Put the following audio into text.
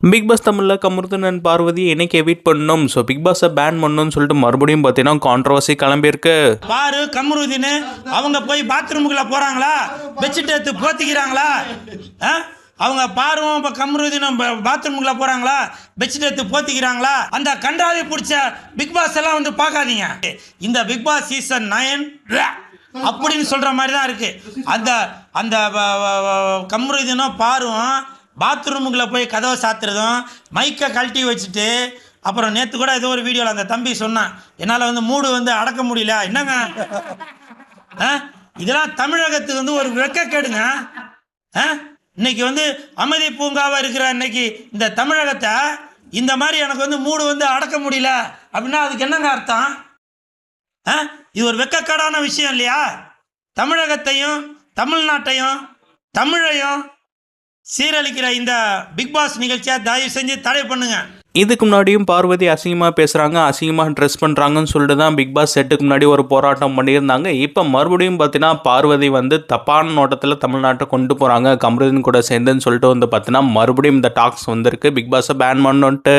Big pass தமிழில் Kamaruddin and Parvati என்னைக்கு எவிட் பண்ணணும், ஸோ பிக் பாஸை பேன் பண்ணணும்னு சொல்லிட்டு மறுபடியும் பார்த்தீங்கன்னா கான்ட்ரவர்சி கிளம்பியிருக்கு. பாரு கமருதீன் அவங்க போய் பாத்ரூமுக்குள்ள போறாங்களா, பெட்ஷீட் எடுத்து போத்திக்கிறாங்களா, அவங்க பாரும் இப்போ கமருதீனும் பாத்ரூமுக்குள்ள போறாங்களா, பெட்ஷீட் எடுத்து போத்திக்கிறாங்களா, அந்த கண்டாவி பிடிச்ச பிக் பாஸ் எல்லாம் வந்து பார்க்காதீங்க. இந்த பிக் பாஸ் சீசன் 9 அப்படின்னு சொல்ற மாதிரி தான் இருக்கு. அந்த அந்த கமருதீனும் பாரும் பாத்ரூமுக்குள்ளே போய் கதவை சாத்துறதும் மைக்கை கழட்டி வச்சுட்டு, அப்புறம் நேற்று கூட ஏதோ ஒரு வீடியோவில் அந்த தம்பி சொன்னான், என்னால் வந்து மூடு வந்து அடக்க முடியல. என்னங்க இதெல்லாம் தமிழகத்துக்கு வந்து ஒரு வெட்கக்கேடுங்க. இன்னைக்கு வந்து அமைதி பூங்காவாக இருக்கிற இன்னைக்கு இந்த தமிழகத்தை இந்த மாதிரி எனக்கு வந்து மூடு வந்து அடக்க முடியல அப்படின்னா அதுக்கு என்னங்க அர்த்தம்? இது ஒரு வெட்கக்கேடான விஷயம் இல்லையா? தமிழகத்தையும் தமிழ்நாட்டையும் தமிழையும் சீரழிக்கிற இந்த பிக் பாஸ் நிகழ்ச்சியை தயவு செஞ்சு தடை பண்ணுங்க. இதுக்கு முன்னாடியும் பார்வதி அசிங்கமாக பேசுகிறாங்க, அசிங்கமாக ட்ரெஸ் பண்ணுறாங்கன்னு சொல்லிட்டு தான் பிக் பாஸ் செட்டுக்கு முன்னாடி ஒரு போராட்டம் பண்ணியிருந்தாங்க. இப்போ மறுபடியும் பார்த்தீங்கன்னா பார்வதி வந்து தப்பான நோட்டத்தில் தமிழ்நாட்டை கொண்டு போகிறாங்க கமருதீன் கூட சேர்ந்துன்னு சொல்லிட்டு வந்து பார்த்தீங்கன்னா மறுபடியும் இந்த டாக்ஸ் வந்திருக்கு பிக் பாஸை பேன் பண்ணணுன்ட்டு.